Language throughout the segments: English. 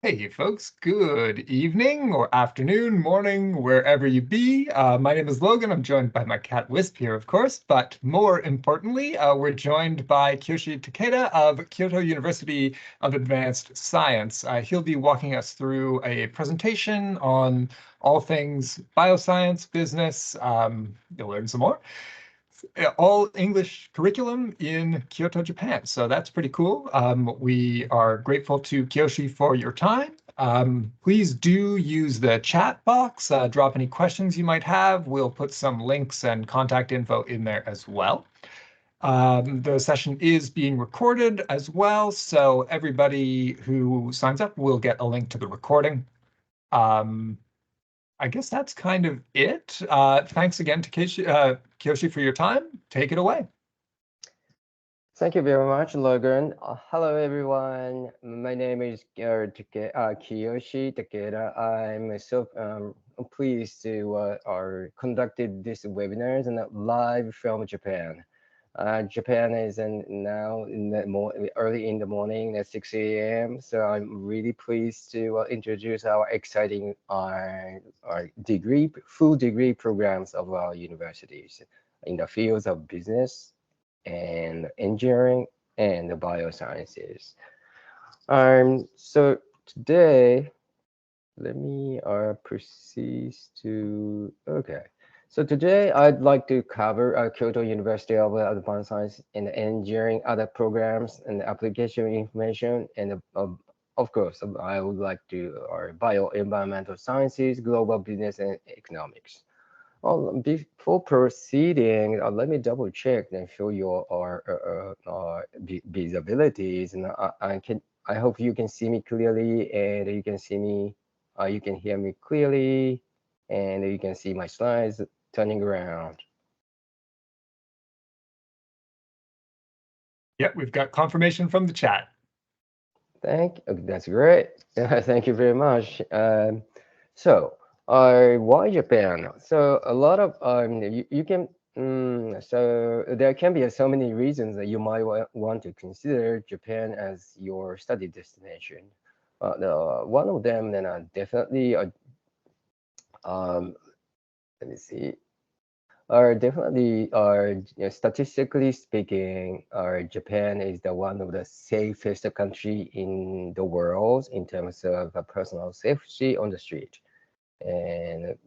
Hey folks, good evening or afternoon, morning, wherever you be. My name is Logan. I'm joined by my cat Wisp here, of course, but more importantly, we're joined by Kiyoshi Takeda of Kyoto University of Advanced Science. He'll be walking us through a presentation on all things bioscience, business. You'll learn some more. All English curriculum in Kyoto, Japan. So that's pretty cool. We are grateful to Kiyoshi for your time. Please do use the chat box. Drop any questions you might have. We'll put some links and contact info in there as well. The session is being recorded as well, so everybody who signs up will get a link to the recording. I guess that's kind of it. Thanks again to Kiyoshi for your time. Take it away. Thank you very much, Logan. Hello, everyone. My name is Kiyoshi Takeda. I'm so pleased to conducted this webinar and live from Japan. Japan is now in the early in the morning at 6 a.m. So I'm really pleased to introduce our exciting our full degree programs of our universities in the fields of business and engineering and the biosciences. So today, let me proceed to, okay. So today I'd like to cover Kyoto University of Advanced Science and Engineering, other programs and application information, and of course, I would like to Bioenvironmental Sciences, Global Business and Economics. Well, before proceeding, let me double check and show you our visibilities, and I hope you can see me clearly, and you can see me, you can hear me clearly, and you can see my slides turning around. Yep, we've got confirmation from the chat. That's great. Thank you very much. So, why Japan? So a lot of you can so there can be so many reasons that you might want to consider Japan as your study destination. One of them, then definitely let me see. Are definitely statistically speaking, Japan is the one of the safest country in the world in terms of personal safety on the street, and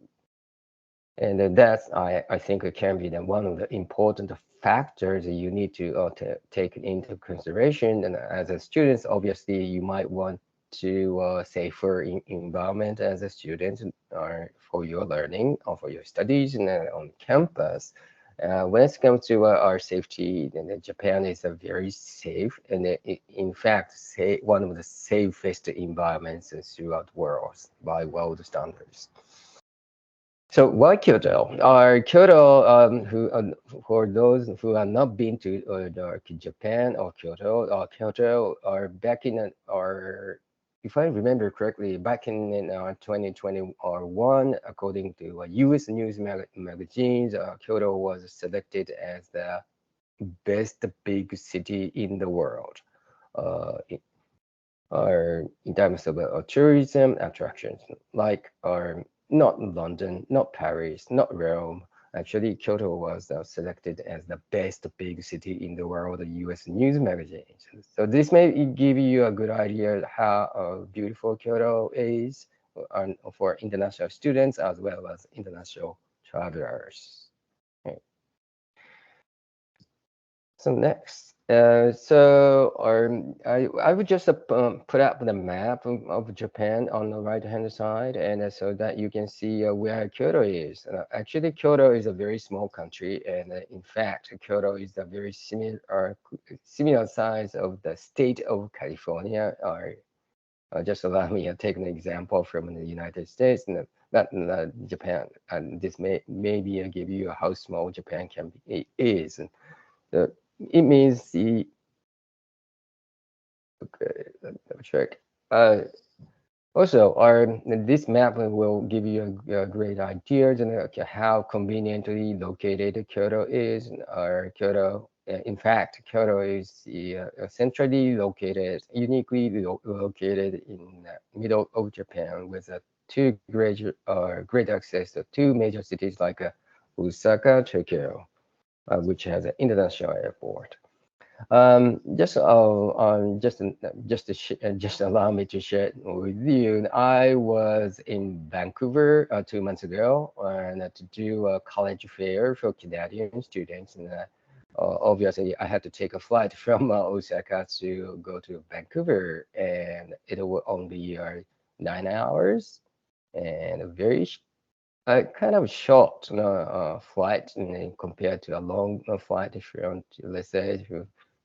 that's I think it can be one of the important factors that you need to take into consideration. And as a student, obviously you might want to safer environment as a student or for your learning or for your studies and on campus. When it comes to our safety, then Japan is a very safe and in fact one of the safest environments throughout the world by world standards. So why Kyoto? Kyoto, for those who have not been to Japan or Kyoto, Kyoto are back in if I remember correctly, back in 2021, according to U.S. news magazines, Kyoto was selected as the best big city in the world, in terms of tourism attractions, like not London, not Paris, not Rome. Actually, Kyoto was selected as the best big city in the world, U.S. news magazines. So this may give you a good idea how beautiful Kyoto is for international students as well as international travelers. Okay. So next. I would just put up the map of Japan on the right-hand side, and so that you can see where Kyoto is. Actually, Kyoto is a very small country, and in fact, Kyoto is a very similar size of the state of California. Or just allow me to take an example from the United States, and not Japan. And this may maybe give you how small Japan can be is. It means the okay. Let me check. Also, this map will give you a great idea on how conveniently located Kyoto is. Kyoto in fact, Kyoto is centrally located, uniquely located in the middle of Japan, with two great access to two major cities like Osaka, Tokyo, which has an international airport. Just allow me to share with you. I was in Vancouver 2 months ago, and to do a college fair for Canadian students, and obviously I had to take a flight from Osaka to go to Vancouver, and it will only be 9 hours, and a very kind of short flight, compared to a long flight from, let's say,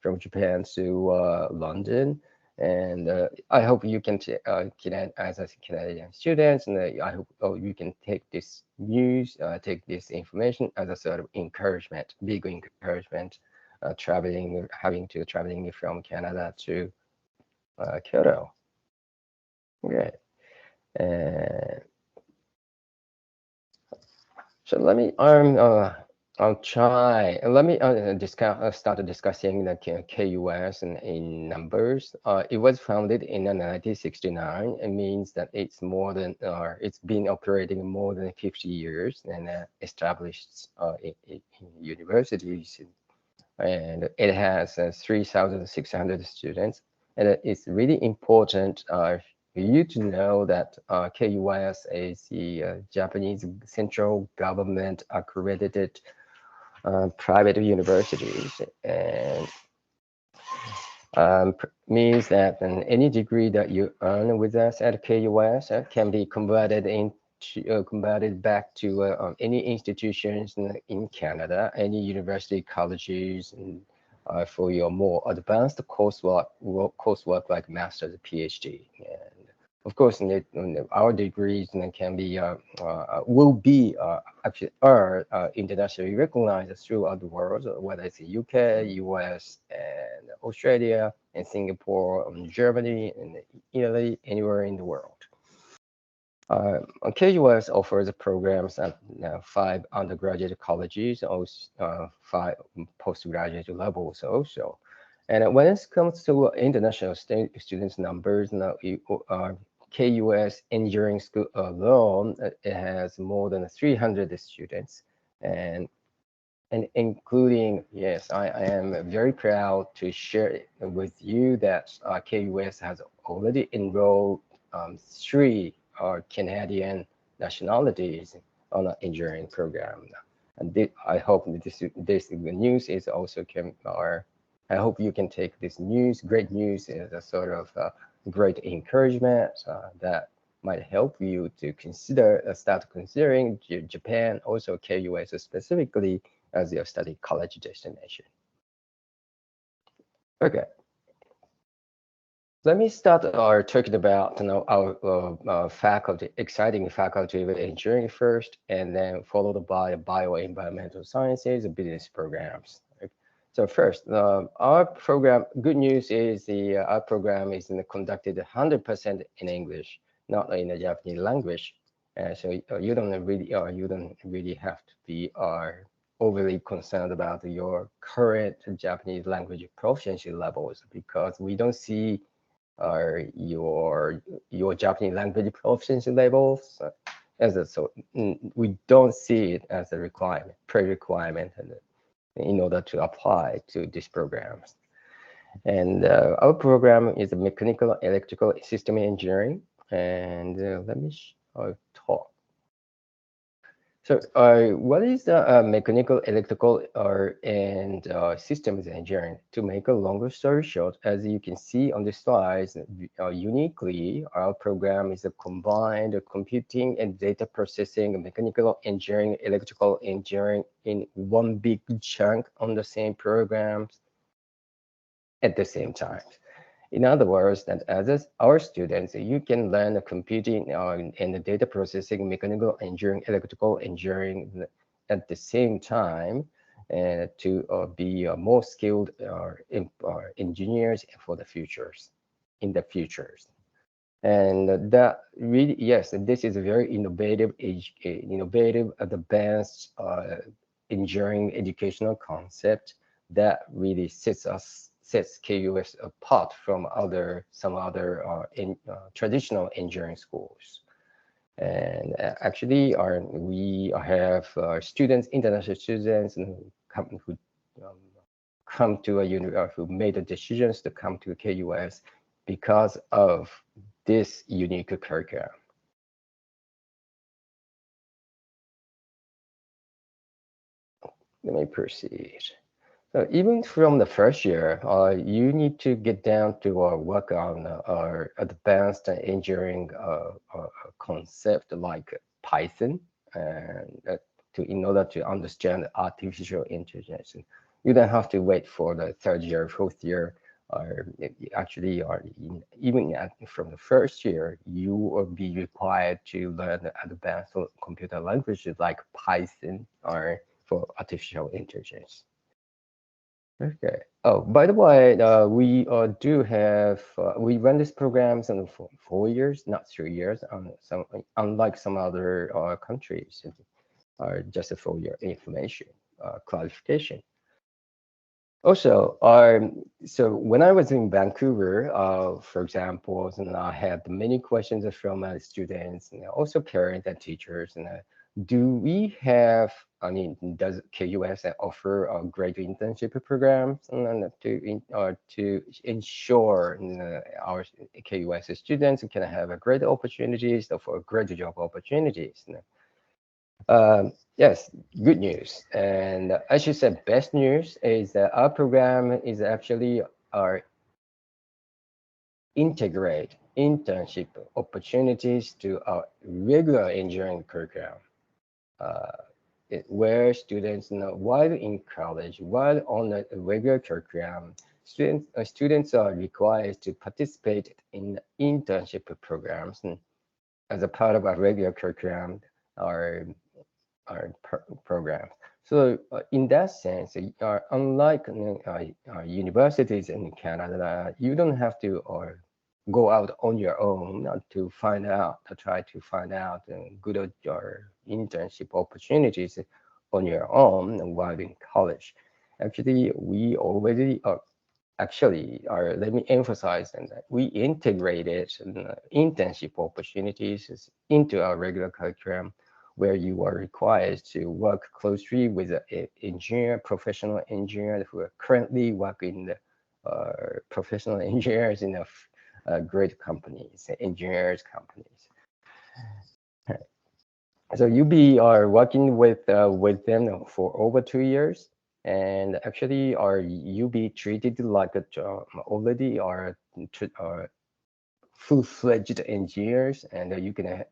from Japan to London. And I hope you can, as a Canadian student, and I hope you can take this news, take this information as a sort of encouragement, big encouragement, traveling from Canada to Kyoto. Okay. So let me I'll try. Let me start discussing the KUAS in numbers. It was founded in 1969. It means that it's it's been operating more than 50 years, and established in universities, and it has 3,600 students. And it's really important for you to know that KUAS is the Japanese central government accredited private universities, and means that any degree that you earn with us at KUAS can be converted back to any institutions in Canada, any university colleges, and for your more advanced coursework like master's, PhD. And of course, our degrees can be will be actually are internationally recognized throughout the world, whether it's the UK, US, and Australia, and Singapore, and Germany, and Italy, anywhere in the world. KUAS offers programs at 5 undergraduate colleges, also 5 postgraduate levels also. And when it comes to international students numbers, now KUAS Engineering School alone, it has more than 300 students, and including, yes, I am very proud to share with you that KUAS has already enrolled 3 Canadian nationalities on an engineering program. And I hope this news is also I hope you can take this great news, as a sort of great encouragement that might help you to start considering Japan, also KUAS specifically, as your study college destination. Okay. Let me start talking about our exciting faculty of engineering first, and then followed by bioenvironmental sciences and business programs. So first, our program. Good news is our program is conducted 100% in English, not in the Japanese language. So you don't really have to be overly concerned about your current Japanese language proficiency levels, because we don't see your Japanese language proficiency levels we don't see it as a pre-requirement in order to apply to these programs. And our program is a mechanical electrical system engineering. And let me talk. So what is the mechanical, electrical, and systems engineering? To make a longer story short, as you can see on the slides, uniquely, our program is a combined computing and data processing, mechanical engineering, electrical engineering in one big chunk on the same programs at the same time. In other words, that as our students, you can learn computing and the data processing, mechanical engineering, electrical engineering at the same time, and to be more skilled engineers for the futures, in the futures. And that really, yes, this is a very innovative, advanced engineering educational concept that really sets KUS apart from some other traditional engineering schools. And actually, we have students, international students, who come to who made the decisions to come to KUS because of this unique curriculum. Let me proceed. So even from the first year, you need to get down to work on our advanced engineering concept like Python, and in order to understand artificial intelligence. You don't have to wait for the third year, fourth year, or actually, even from the first year, you will be required to learn advanced computer languages like Python or for artificial intelligence. Okay. Oh, by the way, we do have we run these programs in 4 years, not 3 years. Unlike some other countries, are just a 4-year information qualification. Also, so when I was in Vancouver, for example, and I had many questions from students and also parents and teachers. And do we have, I mean, does KUS offer great internship programs to ensure our KUS students can have great opportunities for great job opportunities? Yes, good news. And as you said, best news is that our program is actually our integrate internship opportunities to our regular engineering curriculum, where students while in college, while on a regular curriculum, students are required to participate in internship programs as a part of our regular curriculum or programs. So in that sense, unlike universities in Canada, you don't have to go out on your own to try to find out good internship opportunities on your own while in college. Actually, we already let me emphasize that we integrated internship opportunities into our regular curriculum, where you are required to work closely with an professional engineer who are currently working professional engineers in great companies, engineers companies. So you are working with them for over 2 years, and actually you be treated like already are full-fledged engineers, and you can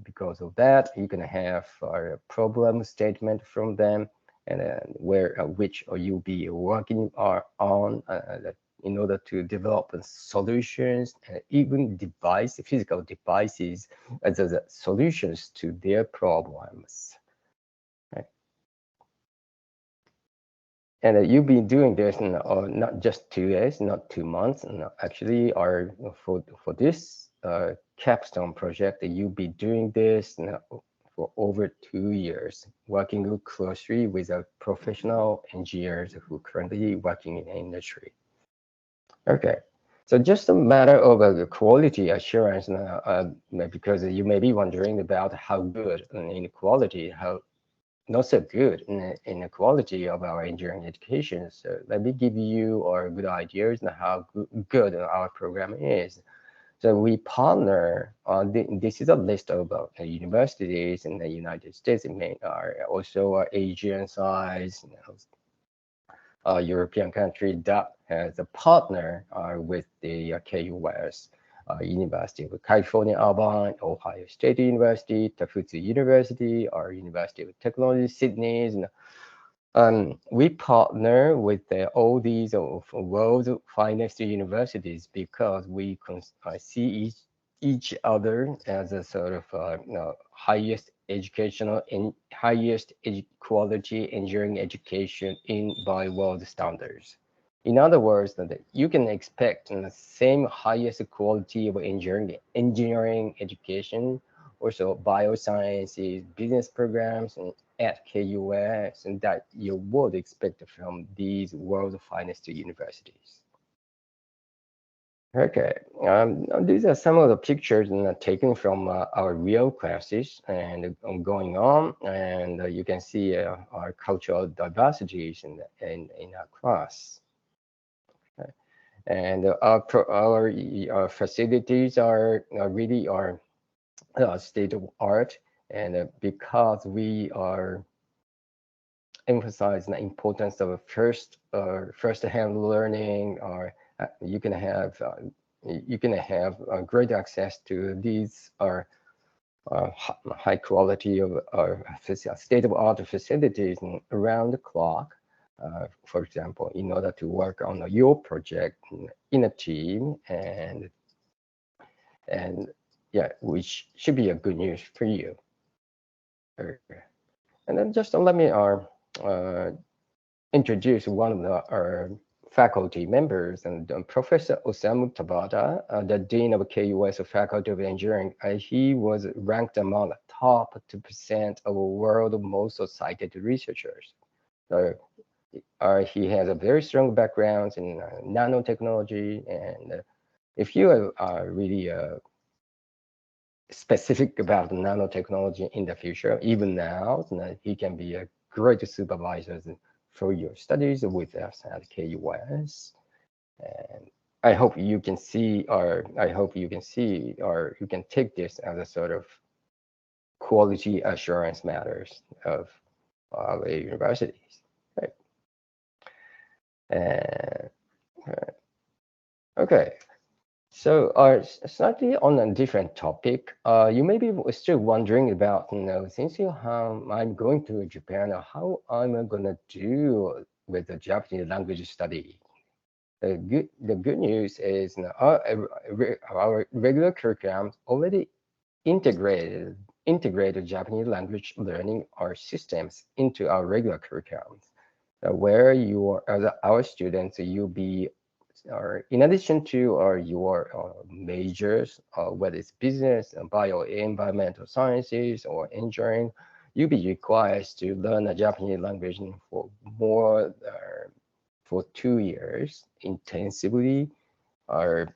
because of that you can have a problem statement from them, and which you'll be working on in order to develop solutions, even physical devices as solutions to their problems. And you've been doing this not just 2 years, not 2 months. Actually, for this capstone project, you'll be doing this for over 2 years, working closely with professional engineers who are currently working in the industry. Okay, so just a matter of quality assurance, because you may be wondering about how good in quality, how not so good in the quality of our engineering education. So let me give you good ideas on how good our program is. So we partner on this is a list of universities in the United States. It are also Asian size, European country that has a partner with the KUAS. University of California, Irvine, Ohio State University, Tafutsu University, or University of Technology, Sydney. We partner with all these world's finest universities because we see each other as a sort of highest educational and highest quality engineering education by world standards. In other words, that you can expect the same highest quality of engineering education also biosciences, business programs at KUAS, and that you would expect from these world finest universities. Okay, these are some of the pictures taken from our real classes and going on, and you can see our cultural diversities in our class. Okay. And our facilities are really state of art, and because we are emphasize the importance of first-hand learning, or you can have great access to these high quality of state-of-art facilities around the clock. For example, in order to work on your project in a team, and yeah, which should be a good news for you. And then just let me introduce one of our faculty members, and Professor Osamu Tabata, the Dean of KUAS Faculty of Engineering. He was ranked among the top 2% of world most cited researchers. So he has a very strong background in nanotechnology, and if you are really specific about nanotechnology in the future, even now, he can be a great supervisor for your studies with us at KUAS. And I hope you can see, or you can take this as a sort of quality assurance matters of our universities. Right. Okay. So, slightly on a different topic, you may be still wondering about, since I'm going to Japan, how I'm going to do with the Japanese language study. The good news is our regular curriculum already integrated Japanese language learning or systems into our regular curriculums, where as our students, you'll be or in addition to your majors, whether it's business, bioenvironmental sciences, or engineering, you'll be required to learn a Japanese language for 2 years intensively, or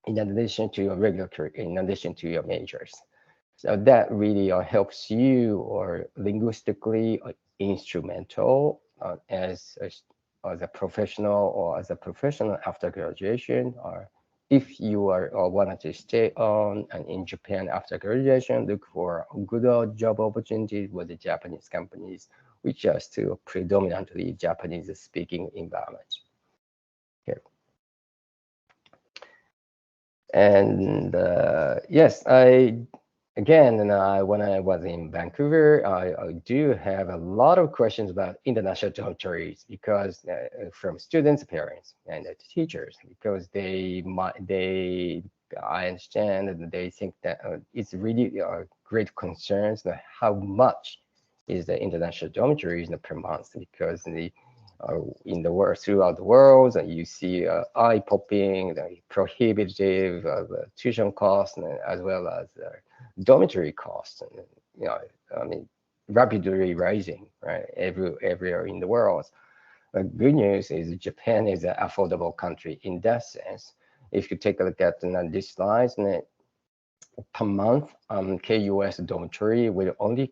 in addition to your in addition to your majors. So that really helps you or linguistically instrumental as a professional, or as a professional after graduation, or if you are wanted to stay on and in Japan after graduation, look for good job opportunities with the Japanese companies, which are still predominantly Japanese speaking environment. Okay. And yes, again, when I was in Vancouver, I do have a lot of questions about international dormitories, because from students, parents, and teachers, because I understand that they think that it's really great concerns that how much is the international dormitories per month, because in the world, throughout the world, you see eye-popping, prohibitive tuition costs, as well as dormitory costs, I mean, rapidly rising, right, everywhere in the world. But good news is Japan is an affordable country in that sense. If you take a look at this slide, per month, KUAS dormitory will only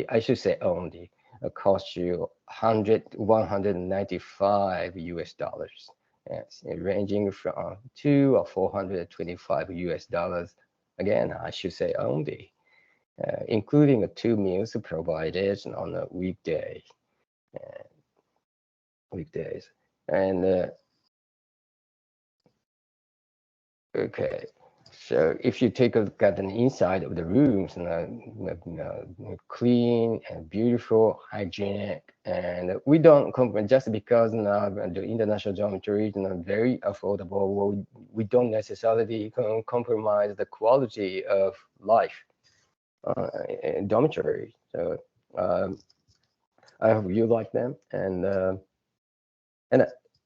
I should say only cost you 195 US dollars. Yes, ranging from 2 or 425 US dollars. Again, I should say only, including 2 meals provided on a weekday. Weekdays. And okay, so if you take a look at the inside of the rooms, clean and beautiful, hygienic, and we don't just because the international dormitories are very affordable, we don't necessarily compromise the quality of life in dormitories. So I hope you like them, and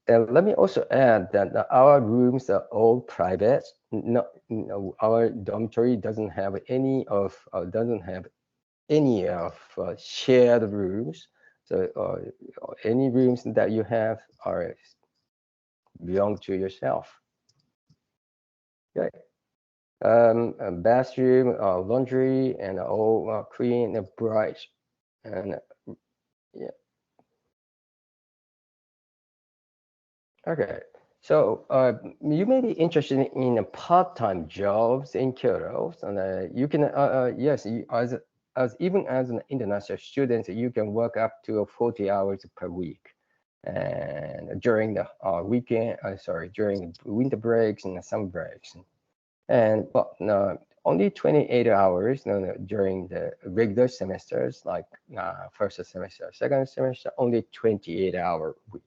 And let me also add that our rooms are all private. No, our dormitory doesn't have any of shared rooms. So any rooms that you have are belong to yourself. Okay. Bathroom, laundry, and all clean and bright. And yeah. Okay. So you may be interested in part-time jobs in Kyoto, and you can yes, as even as an international student, you can work up to 40 hours per week, and during the weekend, during winter breaks and summer breaks, and well, no, only 28 hours during the regular semesters, like first semester, second semester, only 28-hour week.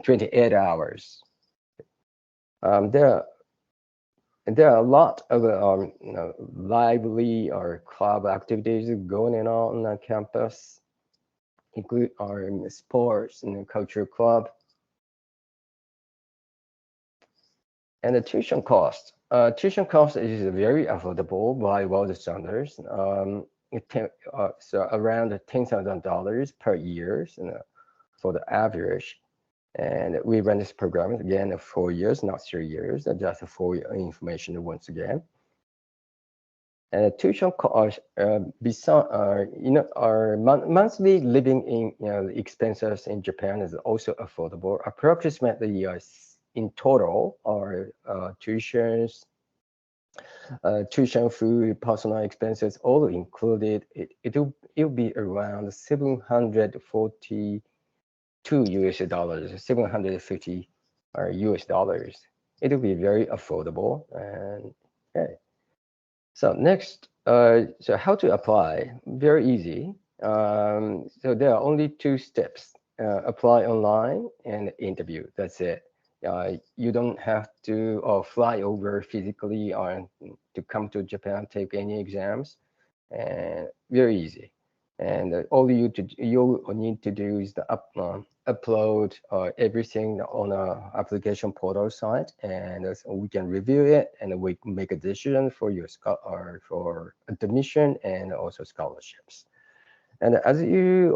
28 hours. There are a lot of lively or club activities going on campus, include our sports and cultural club, and the tuition cost. Tuition cost is very affordable by world standards. So around $10,000 per year for the average. And we run this program again 4 years, not 3 years, just for your information once again. And the tuition cost, our monthly living expenses in Japan is also affordable. Approximately in total, our tuitions, tuition, food, personal expenses, all included, it'll be around 742 US dollars, 750 US dollars. It'll be very affordable. And okay. So next, so how to apply? Very easy. So there are only 2 steps: apply online and interview. That's it. You don't have to fly over physically or to come to Japan, take any exams, and very easy. And all you need to do is to upload everything on a application portal site, and we can review it, and we make a decision for your for admission and also scholarships. And as you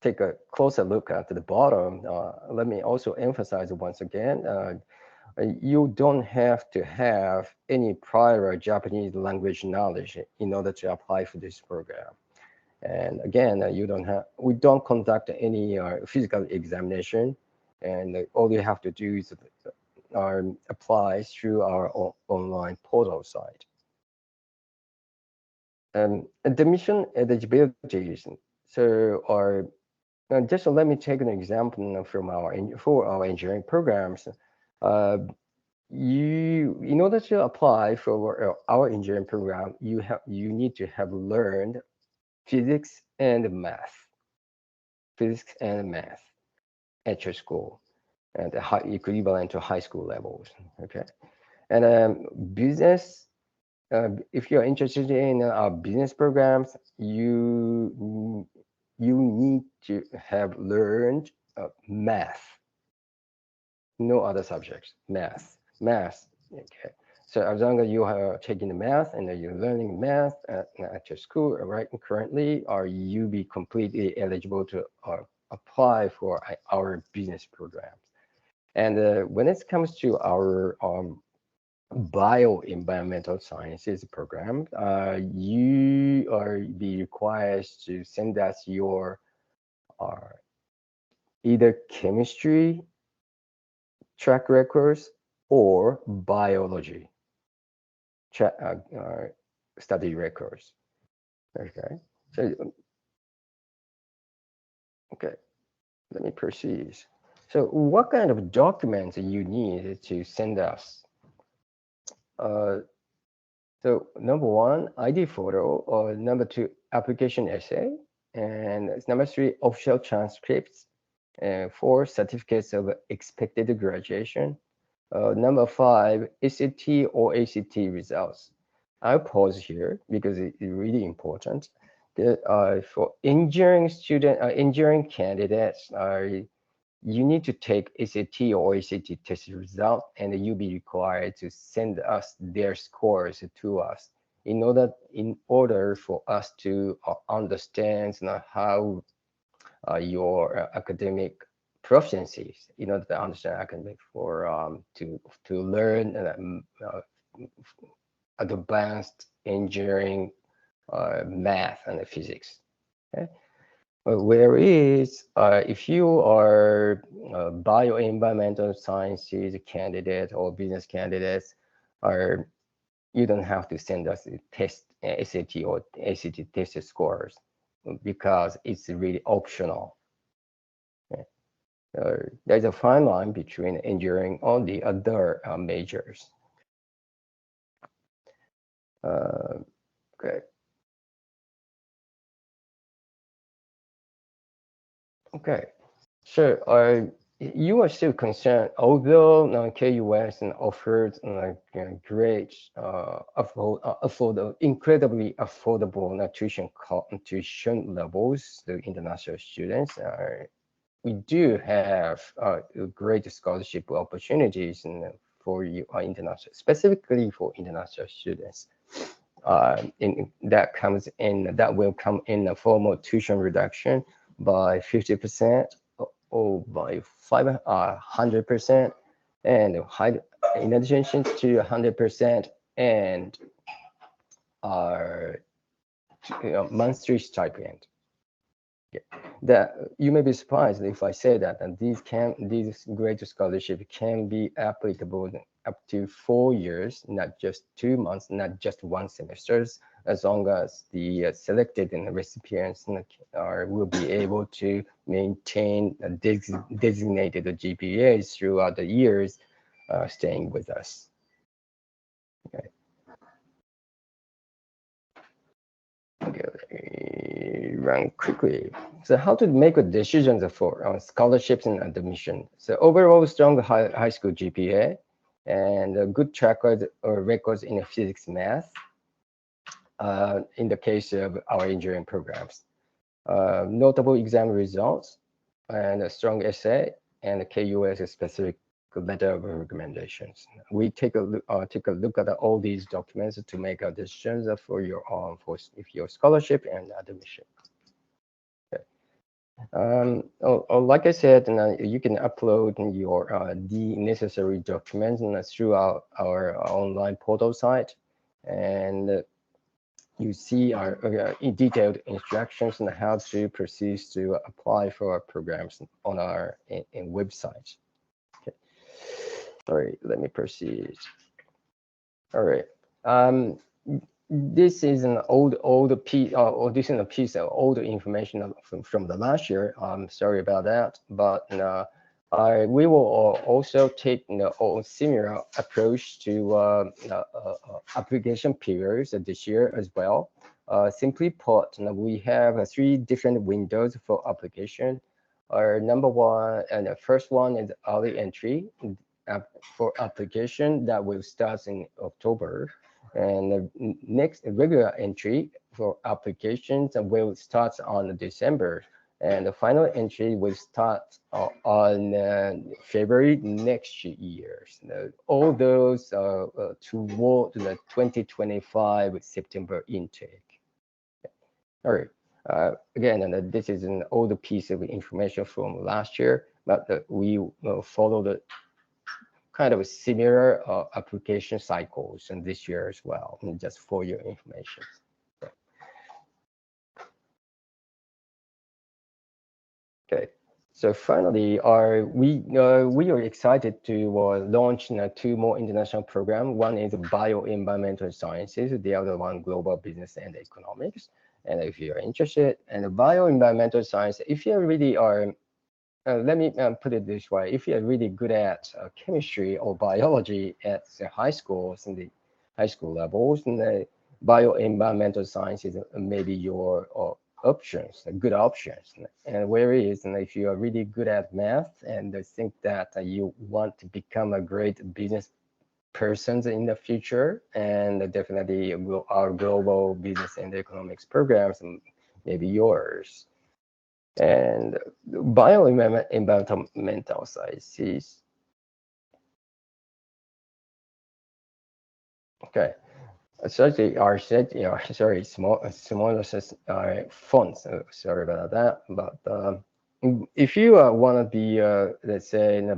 take a closer look at the bottom, let me also emphasize once again, you don't have to have any prior Japanese language knowledge in order to apply for this program. And again, we don't conduct any physical examination, and all you have to do is apply through our online portal site. Admission eligibilities. So just let me take an example from our engineering programs. In order to apply for our engineering program, you need to have learned physics and math at your school, and the equivalent to high school levels. Okay, and business. If you're interested in our business programs, you need to have learned math. No other subjects. Math. Okay. So as long as you are taking the math and you're learning math at your school, right? Currently, are you be completely eligible to apply for our business programs? And when it comes to our Bioenvironmental Sciences program, you are be required to send us your either chemistry track records or biology study records. Okay, so okay, let me proceed. So what kind of documents you need to send us? So number 1, ID photo, or number 2, application essay, and number 3, official transcripts, 4, certificates of expected graduation, number 5, SAT or ACT results. I'll pause here because it's really important. For engineering candidates, you need to take SAT or ACT test result, and you'll be required to send us their scores to us in order for us to understand how your academic proficiencies, in order to understand academic to learn advanced engineering, math, and physics. Okay? Whereas if you are a bioenvironmental sciences candidate or business candidates, are you don't have to send us a test, SAT or ACT test scores, because it's really optional. Okay? There's a fine line between engineering or the other majors. Okay. Okay. So you are still concerned, although KUAS offers great, incredibly affordable tuition levels to international students. We do have great scholarship opportunities for you international, specifically for international students. That will come in the form of tuition reduction by 50% or by 100%, and in addition to 100%, and monthly stipend. That you may be surprised if I say that, and these great scholarship can be applicable up to 4 years, not just 2 months, not just 1 semester, as long as the selected and the recipients will be able to maintain a designated GPAs throughout the years staying with us. Okay. Okay, run quickly. So how to make a decision for scholarships and admission. So overall, strong high school GPA and a good track records in physics, math, in the case of our engineering programs. Notable exam results and a strong essay and a KUAS specific letter of recommendations. We take a look at all these documents to make our decisions for your scholarship and admission. Okay. Like I said, you can upload the necessary documents through our online portal site, and you see our detailed instructions on how to proceed to apply for our programs on our website. Okay. Sorry, let me proceed. All right. This is an old piece, or this is a piece of old information from the last year. I'm sorry about that, but we will also take a similar approach to application periods this year as well. Simply put, we have 3 different windows for application. Our number one, and the first one is early entry for application that will start in October. And the next regular entry for applications will start on December. And the final entry will start on February next year. All those toward the 2025 September intake. All right. Again, and this is an older piece of information from last year, but we follow the kind of similar application cycles in this year as well, just for your information. Okay, so finally, we are excited to launch 2 more international programs. One is Bioenvironmental Sciences, the other one Global Business and Economics. And if you're interested in Bioenvironmental Science, if you really are let me put it this way: if you're really good at chemistry or biology at the high schools, in the high school levels, and the bioenvironmental sciences may be your options, good options. And whereas, if you are really good at math and think that you want to become a great business person in the future, and definitely our global business and economics programs maybe yours. And bioenvironmental sciences. Okay. Certainly, our set, sorry, smaller fonts. Sorry about that. But if you want to be, let's say, in a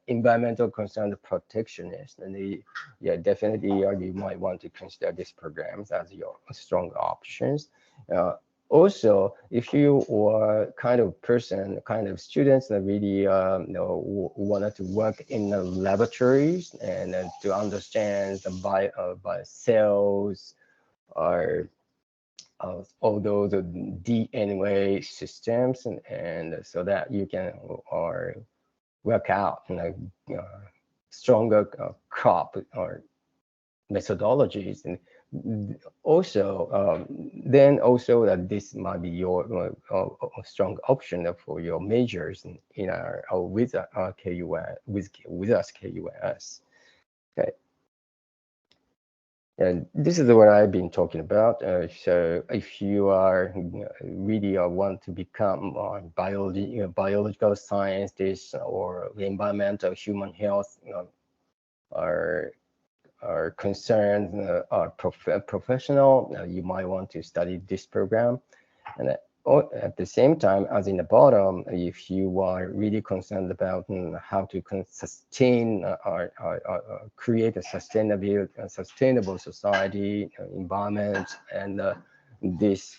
environmental concern protectionist, then yeah, definitely you might want to consider these programs as your strong options. Also, if you are kind of person, kind of students that really wanted to work in the laboratories and to understand the by cells or all those DNA systems, and so that you can or work out stronger crop or methodologies. And also then also that this might be your strong option for your majors in our with our KUAS with us KUAS. Okay. And this is what I've been talking about. So if you are really want to become biological scientist or environmental human health are concerned are professional, you might want to study this program. And at the same time, as in the bottom, if you are really concerned about how to sustain or create a sustainable society, environment, and this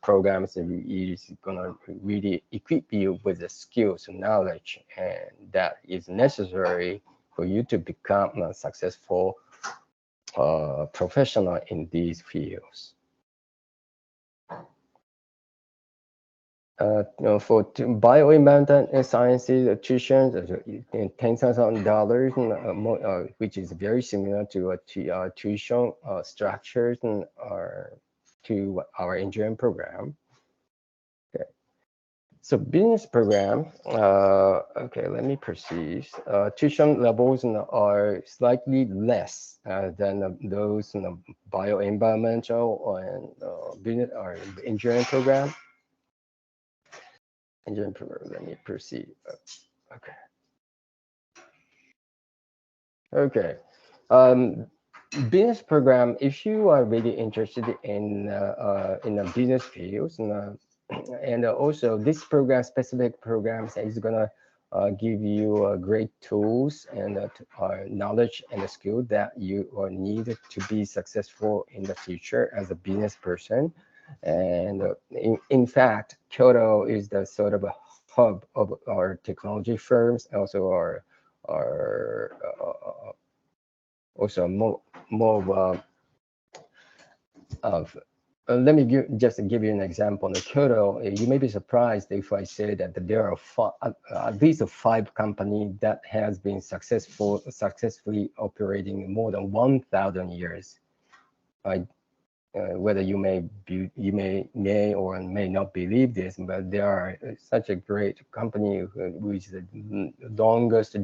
program is going to really equip you with the skills and knowledge, and that is necessary for you to become a successful professional in these fields. For bioenvironmental sciences tuition, $10,000, which is very similar to a tuition structures to our engineering program. Okay. So business program, okay, let me proceed. Tuition levels are slightly less than those in the bioenvironmental and business or engineering program. Engineering program, let me proceed. Okay. Okay. Business program, if you are really interested in the business fields, and also this program, specific programs is gonna give you great tools and knowledge and skill that you need to be successful in the future as a business person. And in fact, Kyoto is the sort of a hub of our technology firms, also our also more of let me just give you an example. In Kyoto, you may be surprised if I say that there are at least 5 companies that has been successfully operating more than 1,000 years. Whether you may or may not believe this, but there are such a great company which is the longest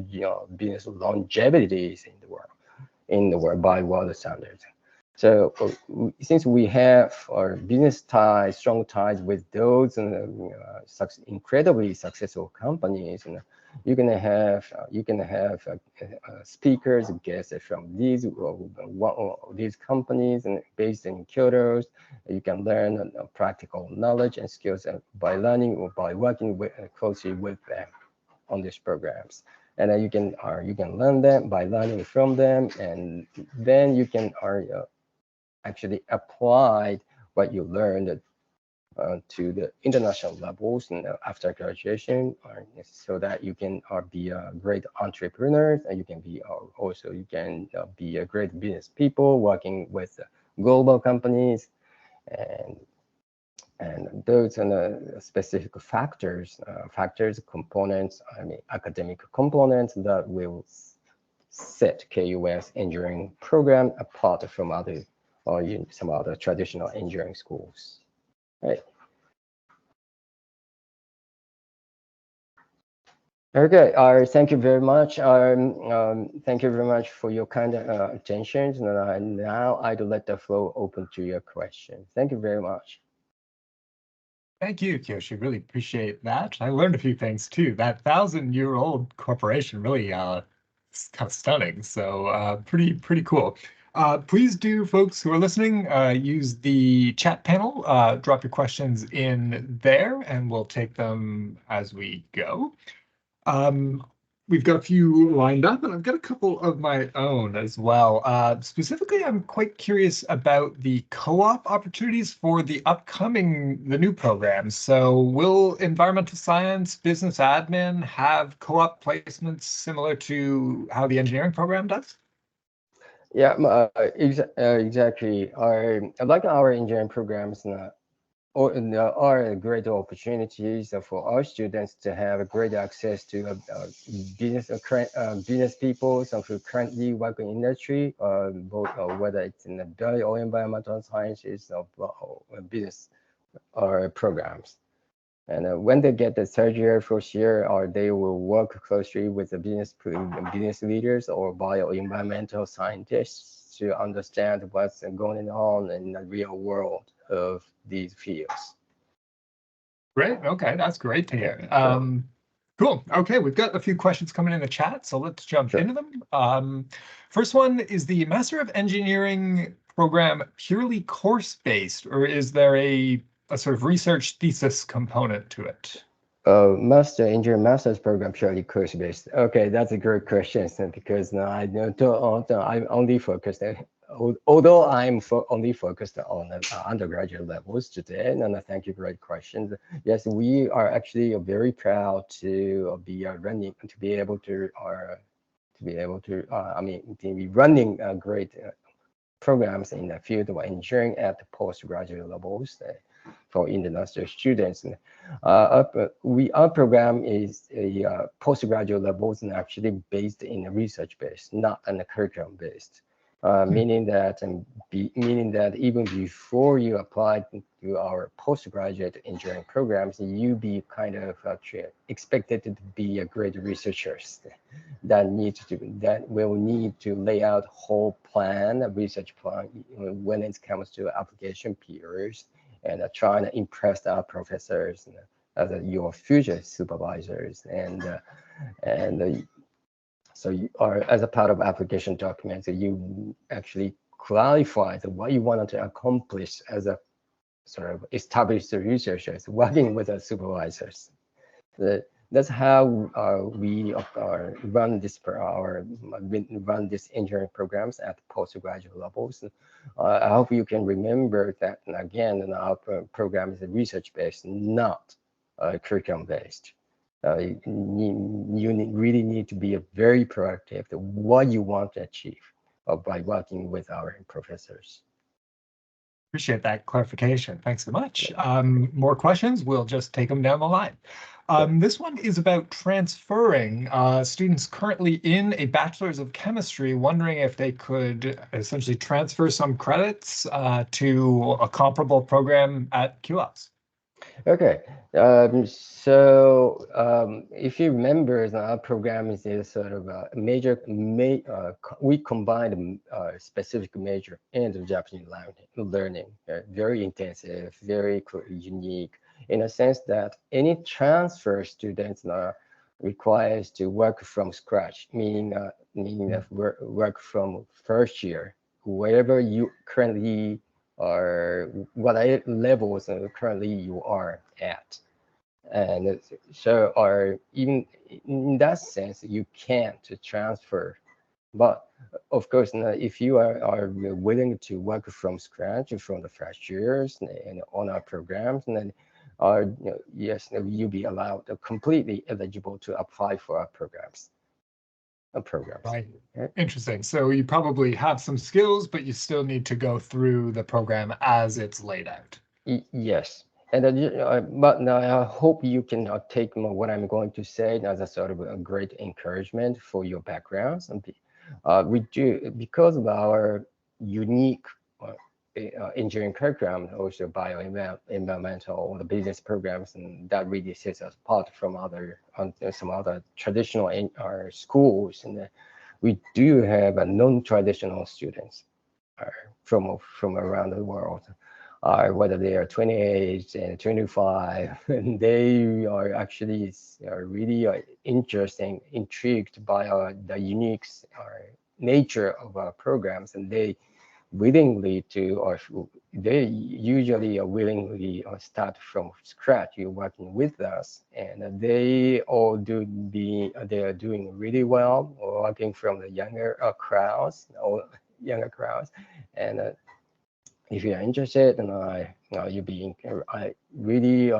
business longevities in the world by world standards. So since we have our business ties, strong ties with those incredibly successful companies, and you can have speakers, guests from these companies and based in Kyoto. You can learn practical knowledge and skills by learning or by working closely with them on these programs. And you can learn them by learning from them, and then you can actually apply what you learned to the international levels after graduation, so that you can be a great entrepreneur, and you can be be a great business people working with global companies, and those are the specific factors, components, academic components that will set KUAS engineering program apart from other or some other traditional engineering schools. Right. Okay, thank you very much. Thank you very much for your kind attention. And now I'd let the floor open to your question. Thank you very much. Thank you, Kiyoshi. Really appreciate that. I learned a few things too. That 1,000-year-old corporation really is kind of stunning. So pretty cool. Please do, folks who are listening, use the chat panel. Drop your questions in there, and we'll take them as we go. We've got a few lined up, and I've got a couple of my own as well. Specifically, I'm quite curious about the co-op opportunities for the new programs. So will environmental science, business admin have co-op placements similar to how the engineering program does? Yeah, exactly. Like our engineering programs, there are great opportunities for our students to have great access to business people, some who currently work in industry, both whether it's in the bioenvironmental sciences or business or programs. And when they get the third year, fourth year, or they will work closely with the business leaders or bioenvironmental scientists to understand what's going on in the real world of these fields. Great. Okay, that's great to hear. Sure. Cool. Okay, we've got a few questions coming in the chat, so let's jump Sure. into them. First one, is the Master of Engineering program purely course-based, or is there a sort of research thesis component to it? Master engineering master's program purely course based. Okay, that's a great question because now I don't, I'm only focused. Although only focused on undergraduate levels today, and thank you for the question. Yes, we are actually very proud to be running to be able to to be running great programs in the field of engineering at the postgraduate levels for international students. Our program is a postgraduate levels and actually based in a research based, not on a curriculum based. Meaning that even before you apply to our postgraduate engineering programs, you be kind of expected to be a great researchers that will need to lay out whole plan, a research plan when it comes to application periods and trying to impress our professors as your future supervisors and so you are as a part of application documents you actually clarify what you wanted to accomplish as a sort of established researchers working with the supervisors. That's how we run this engineering programs at postgraduate levels. I hope you can remember that again, our program is research based, not curriculum based. You really need to be very proactive to what you want to achieve by working with our professors. Appreciate that clarification. Thanks so much. More questions? We'll just take them down the line. This one is about transferring students currently in a bachelor's of chemistry, wondering if they could essentially transfer some credits to a comparable program at KUAS. Okay, if you remember, our program is a sort of a we combined a specific major and Japanese learning, very intensive, very unique, in a sense that any transfer students requires to work from scratch, meaning that work from first year, wherever you currently or what levels currently you are at. And so, or even in that sense, you can't transfer. But of course, if you are willing to work from scratch from the first years and on our programs, then yes, you'll be allowed, completely eligible to apply for our programs. Right. Interesting. So you probably have some skills, but you still need to go through the program as it's laid out. Yes. And but I hope you can take what I'm going to say as a sort of a great encouragement for your backgrounds. And we do, because of our unique engineering curriculum, also bioenvironmental or the business programs, and that really sets us apart from some other traditional schools. And we do have a non-traditional students from around the world, whether they are 28 and 25, and they are actually really interesting, intrigued by the unique nature of our programs, and they usually are willingly start from scratch. You're working with us, and they are doing really well, working from the younger crowds, and if you're interested, and I really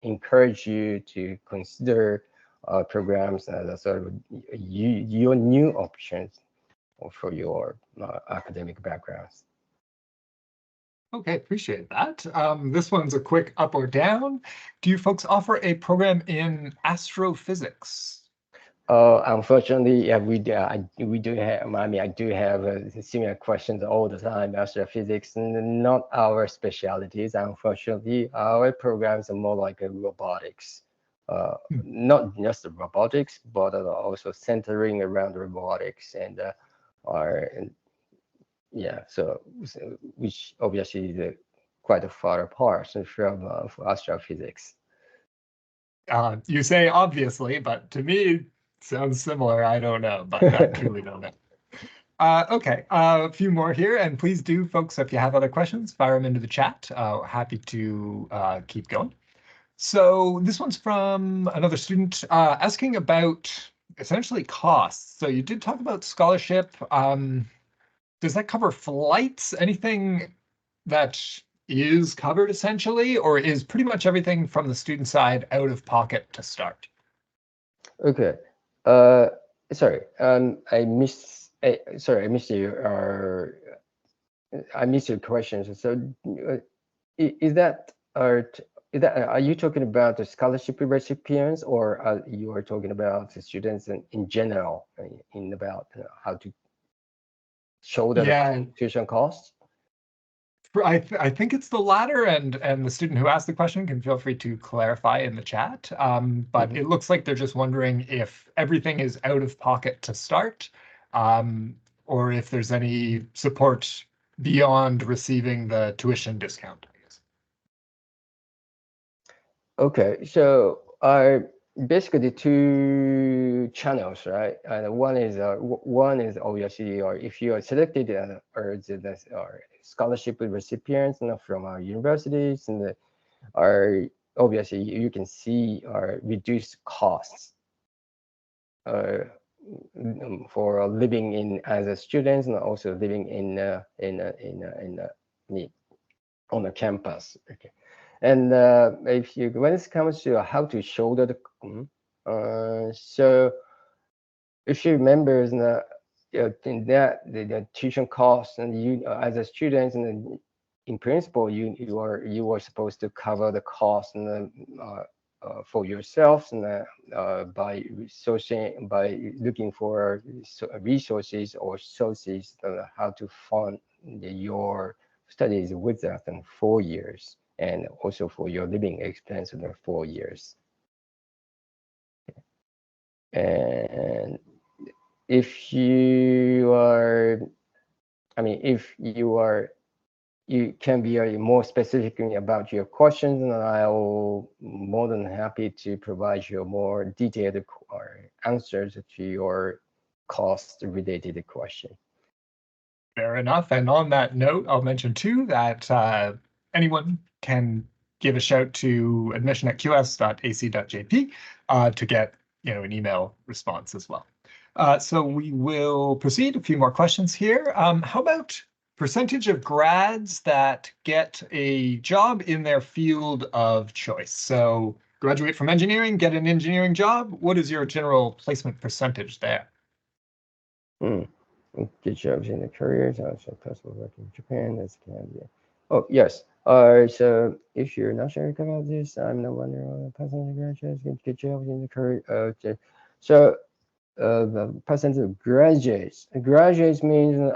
encourage you to consider programs as a sort of your new options for your academic backgrounds. Okay, appreciate that. This one's a quick up or down. Do you folks offer a program in astrophysics? Unfortunately, yeah, we do have. I mean, I do have similar questions all the time. Astrophysics, not our specialties. Unfortunately, our programs are more like robotics. Not just robotics, but also centering around robotics so which obviously is quite far apart from astrophysics. You say obviously, but to me, sounds similar. I don't know, but I truly don't know. Okay, a few more here, and please do, folks, if you have other questions, fire them into the chat. Happy to keep going. So this one's from another student asking about essentially costs. So you did talk about scholarship. Does that cover flights? Anything that is covered essentially, or is pretty much everything from the student side out of pocket to start? Okay. Sorry. I missed. Sorry, I missed your. I missed your question. So, is that are you talking about the scholarship recipients, or you are talking about the students in general, in about how to shoulder the tuition costs? I think it's the latter, and the student who asked the question can feel free to clarify in the chat. But it looks like they're just wondering if everything is out of pocket to start, or if there's any support beyond receiving the tuition discount, I guess. Okay, so basically two channels, right? And one is obviously, or if you are selected as the scholarship recipients from our universities, and are obviously you can see our reduced costs for living in as a student, and also living on the campus. Okay. And when it comes to how to shoulder so if you remember the tuition costs, and you as a student, and in principle you are supposed to cover the cost and for yourself, and by looking for resources or sources how to fund your studies with that in 4 years, and also for your living expense in 4 years. And if you are, I mean, if you can be more specific about your questions, and I'll more than happy to provide you more detailed answers to your cost-related question. Fair enough. And on that note, I'll mention too that anyone can give a shout to admission@kuas.ac.jp to get an email response as well. So we will proceed. A few more questions here. How about percentage of grads that get a job in their field of choice? So graduate from engineering, get an engineering job. What is your general placement percentage there? Get jobs in the careers, also possible working in Japan, that's Canada. Oh, yes. So if you're not sure about this, I'm not wondering person graduates get jobs in the career. Okay. So The percentage of graduates. Graduates means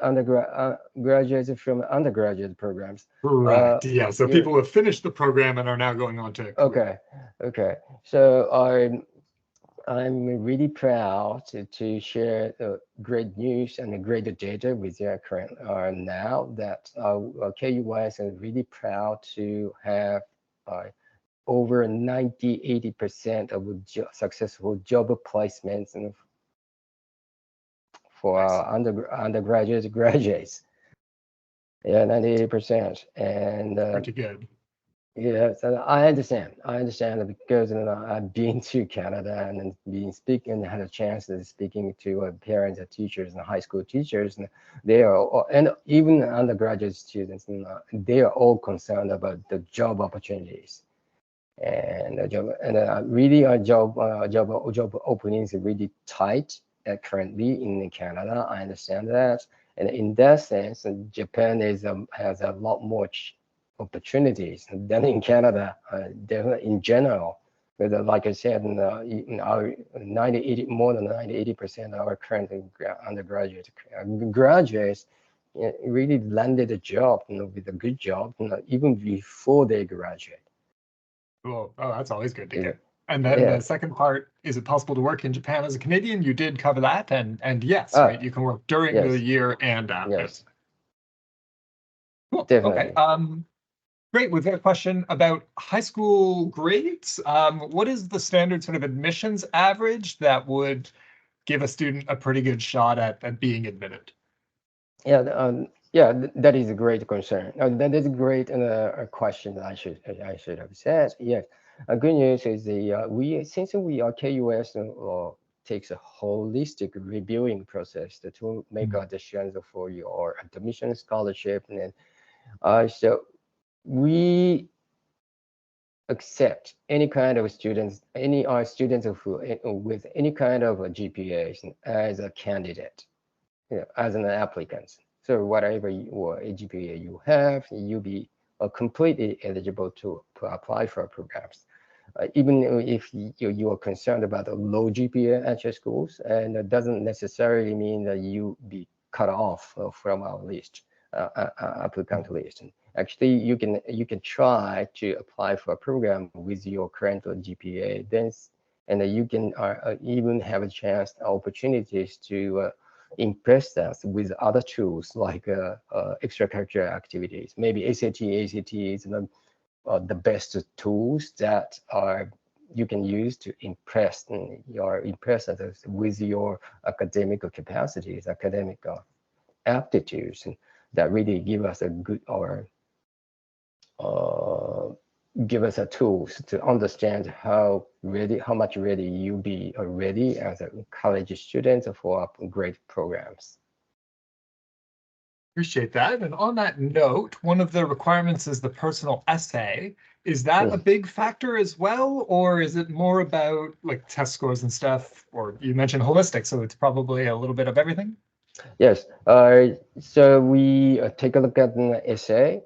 graduates from undergraduate programs. Correct. Yeah. So Yeah. people who have finished the program and are now going on to career. Okay. So I'm really proud to share great news and great data with you current now that KUAS is really proud to have over 80% of successful job placements and for undergraduates, graduates. Yeah, 98%. And Pretty good. yes, I understand. I understand because I've been to Canada and been speaking, had a chance of speaking to parents and teachers and high school teachers, and they are, and even undergraduate students, and they are all concerned about the job opportunities and really job openings are really tight currently in Canada. I understand that, and in that sense, Japan has a lot more opportunities than in Canada. In general, but like I said, in our more than 80% of our current undergraduate graduates really landed a job, with a good job, even before they graduate. Cool. Oh, that's always good to Yeah. hear. And then the second part, is it possible to work in Japan as a Canadian? You did cover that, and yes, right, you can work during the year and after. Yes. Cool. Definitely. Okay. Great. We've got a question about high school grades. What is the standard sort of admissions average that would give a student a pretty good shot at being admitted? Yeah, that is a great concern. That is a great question. I should have said. Yes. Good news is since we are KUS takes a holistic reviewing process to make a decision for your admission scholarship, and so we accept any kind of students, students with any kind of a GPA as a candidate, as an applicant. So whatever GPA you have, you'll be completely eligible to apply for programs. Even if you are concerned about a low GPA at your schools, and it doesn't necessarily mean that you be cut off from our list, applicant list. Actually, you can try to apply for a program with your current GPA, then, and you can even have a chance, opportunities to impress us with other tools like extracurricular activities. Maybe ACT is the best tools that you can use to impress us with your academic capacities, academic aptitudes, and that really give us a good give us a tools to understand how much ready you be ready as a college student for great programs. Appreciate that. And on that note, one of the requirements is the personal essay. Is that a big factor as well, or is it more about like test scores and stuff? Or you mentioned holistic, so it's probably a little bit of everything. Yes. So we take a look at the essay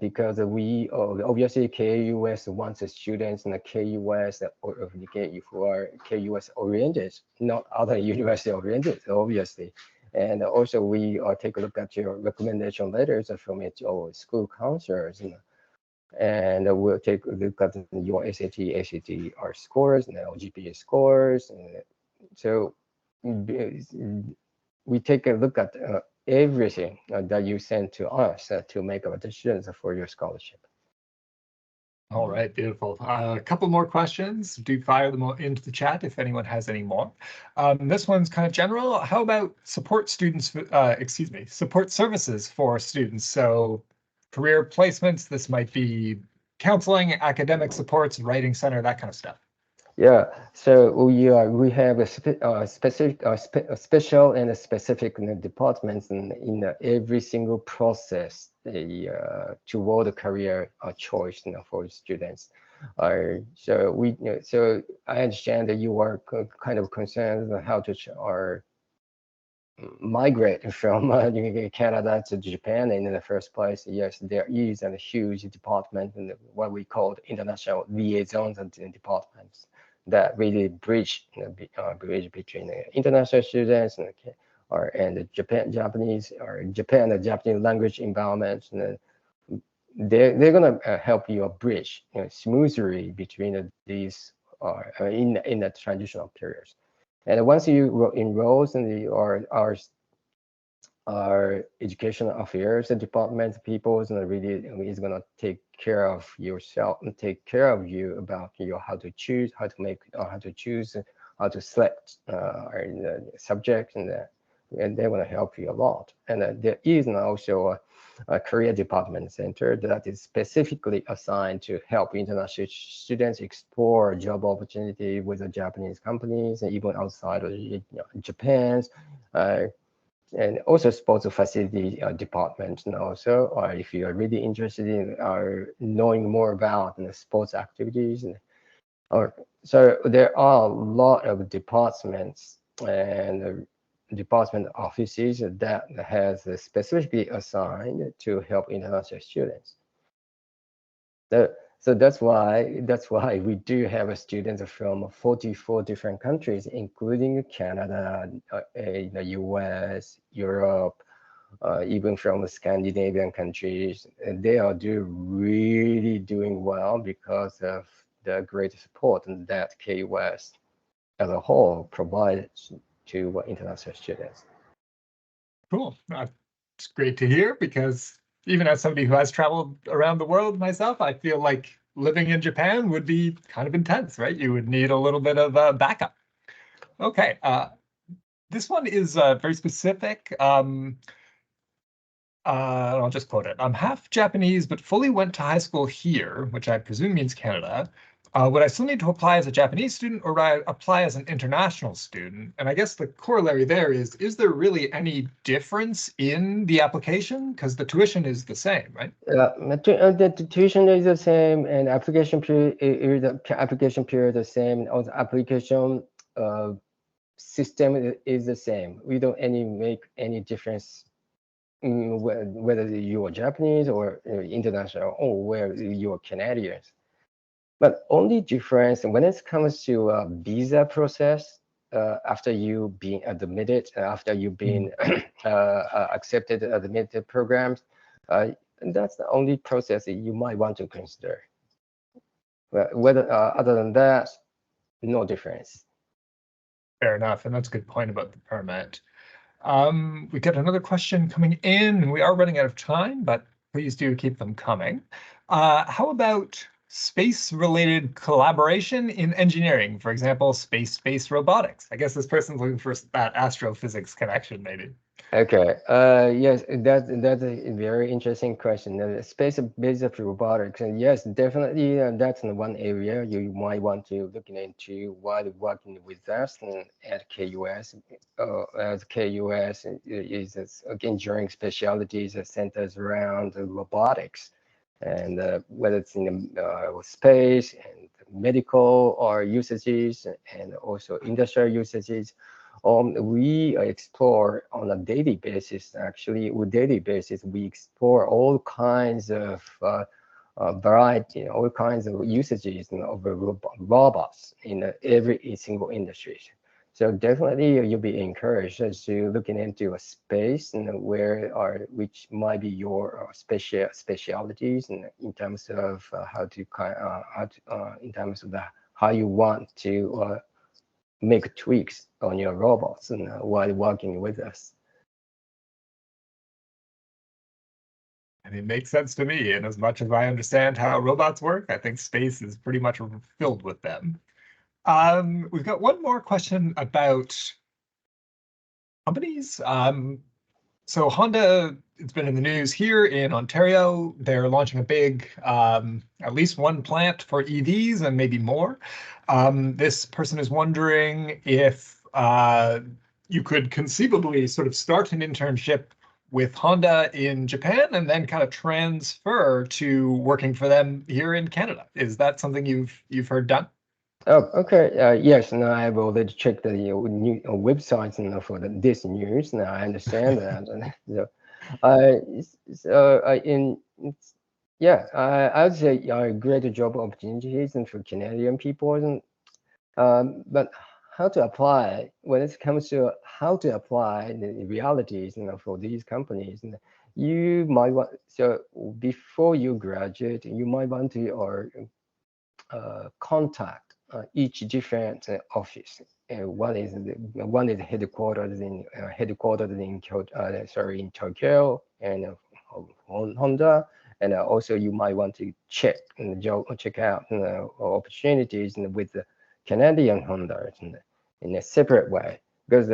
because we obviously KUS wants the students in the KUS who are KUS oriented, not other university oriented, obviously. And also we take a look at your recommendation letters from your school counselors, and we'll take a look at your SAT, ACT scores, and GPA scores. So we take a look at everything that you send to us to make our decisions for your scholarship. All right, beautiful. A couple more questions. Do fire them into the chat if anyone has any more. This one's kind of general. How about support students, support services for students? So career placements, this might be counseling, academic supports, writing center, that kind of stuff. Yeah, so we have a special and a specific departments in every single process toward a career choice for students. So I understand that you are kind of concerned how to migrate from Canada to Japan in the first place. Yes, there is a huge department, and what we call international liaisons and departments that really bridge between international students and the Japanese the Japanese language environment. And they're gonna help you bridge smoothly between these in the transitional periods. And once you enroll in our educational affairs department, people is gonna take care of yourself and take care of you about how to choose, how to choose, how to select subject, and they want to help you a lot. And there is also a career department center that is specifically assigned to help international students explore job opportunity with the Japanese companies and even outside of Japan. And also sports facility department. And also, if you are really interested in knowing more about sports activities, so there are a lot of departments and department offices that has specifically assigned to help international students. So that's why we do have students from 44 different countries, including Canada, the US, Europe, even from the Scandinavian countries. And they are really doing well because of the great support that KUAS as a whole provides to international students. Cool. It's great to hear, because even as somebody who has traveled around the world myself, I feel like living in Japan would be kind of intense, right? You would need a little bit of backup. Okay. This one is very specific. I'll just quote it. I'm half Japanese, but fully went to high school here, which I presume means Canada. Would I still need to apply as a Japanese student, or would I apply as an international student? And I guess the corollary there is there really any difference in the application? Because the tuition is the same, right? The tuition is the same, and application period is the same. And also application system is the same. We don't make any difference whether you are Japanese or international, or where you are Canadians. But only difference when it comes to visa process, after you being admitted, after you being accepted admitted programs, that's the only process that you might want to consider. Whether other than that, no difference. Fair enough, and that's a good point about the permit. We got another question coming in. We are running out of time, but please do keep them coming. How about space-related collaboration in engineering? For example, space-based robotics. I guess this person's looking for that astrophysics connection, maybe. Okay. Yes, that's a very interesting question. Space-based robotics, and yes, definitely, that's one area you might want to look into while working with us at KUAS. As KUAS is engineering specialties that centers around robotics, and whether it's in space and medical or usages, and also industrial usages. We explore on a daily basis. Actually, on a daily basis, we explore all kinds of variety, all kinds of usages of robots in every single industry. So definitely, you'll be encouraged to looking into a space and which might be your specialties in terms of in terms of how you want to make tweaks on your robots and while working with us. And it makes sense to me. And as much as I understand how robots work, I think space is pretty much filled with them. We've got one more question about companies. So Honda, it's been in the news here in Ontario. They're launching a big, at least one plant for EVs and maybe more. This person is wondering if you could conceivably sort of start an internship with Honda in Japan and then kind of transfer to working for them here in Canada. Is that something you've heard done? Oh, okay. Yes, now I've already checked the new websites for this news. Now I understand that. Yeah, I would say great job opportunities and for Canadian people. But how to apply when it comes to how to apply the realities, for these companies, and you might want, so before you graduate, you might want to or contact each different office. One is headquartered in Kyoto, in Tokyo and Honda, and also you might want to check out opportunities with the Canadian Honda in a separate way, because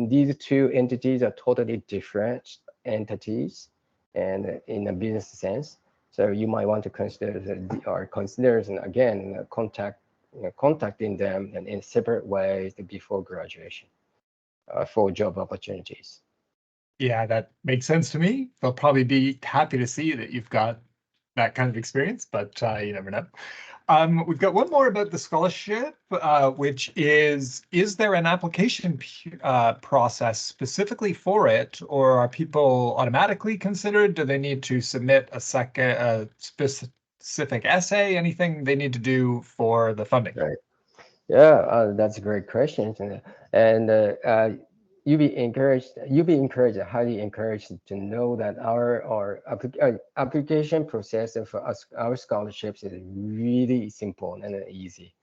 these two entities are totally different entities and in a business sense. So you might want to consider again contacting them in separate ways before graduation for job opportunities. Yeah, that makes sense to me. They'll probably be happy to see that you've got that kind of experience, but you never know. We've got one more about the scholarship, which is there an application process specifically for it, or are people automatically considered? Do they need to submit a specific essay, anything they need to do for the funding? Right. Yeah, that's a great question, and highly encouraged to know that our application process for us, our scholarships is really simple and easy.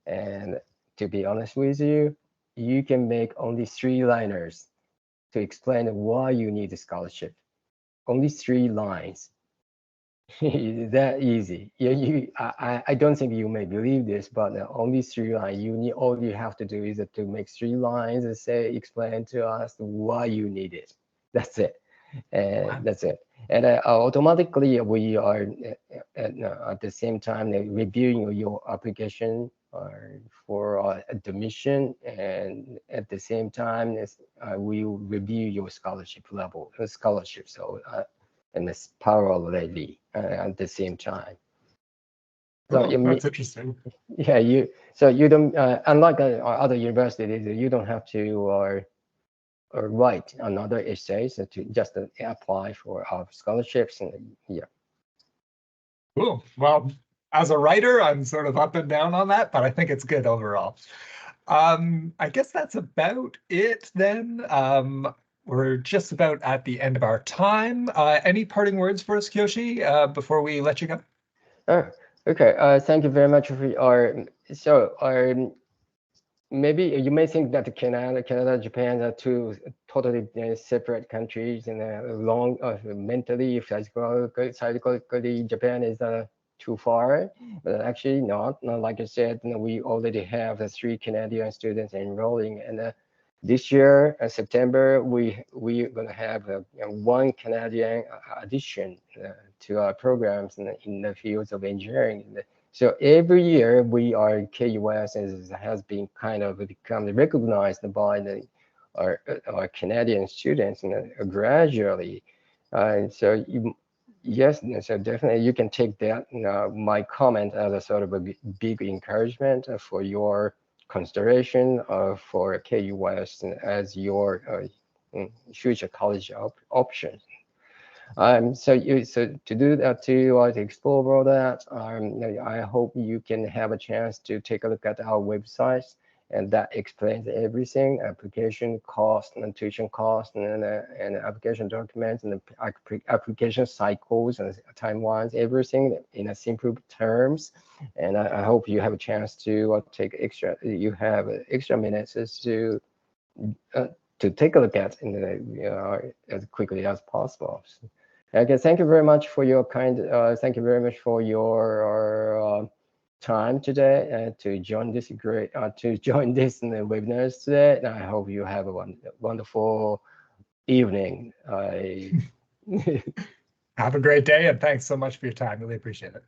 And to be honest with you, you can make only 3-liners to explain why you need a scholarship. Only 3 lines. That easy. Yeah, I don't think you may believe this, but only 3 lines. All you have to do is to make 3 lines and explain to us why you need it. That's it, and Wow. that's it. And automatically we are at the same time reviewing your application for admission, and at the same time we will review your scholarship. So and it's parallelly at the same time. So Oh, that's interesting. yeah, you don't unlike other universities, you don't have to or write another essay to just apply for our scholarships, and yeah. Cool. Well, as a writer, I'm sort of up and down on that, but I think it's good overall. I guess that's about it then. We're just about at the end of our time. Any parting words for us, Kiyoshi, before we let you go? Oh, okay. Thank you very much for your. So, maybe you may think that Canada, Japan are two totally separate countries, and mentally, psychologically, Japan is too far. But actually, not. Like I said, we already have the 3 Canadian students enrolling, and this year, September, we're gonna have 1 Canadian addition to our programs in the fields of engineering. So every year KUAS has been kind of become recognized by our Canadian students gradually. So yes, so definitely you can take that my comment as a sort of a big encouragement for your consideration for KUAS as your future college option. So to do that, to explore all that, I hope you can have a chance to take a look at our website, and that explains everything: application cost and tuition cost, and application documents, and application cycles and timelines, everything in a simple terms. And I hope you have a chance to you have extra minutes to take a look at as quickly as possible. Okay, thank you very much for your thank you very much for your time today to join this webinars today. And I hope you have a wonderful evening. Have a great day, and thanks so much for your time. Really appreciate it.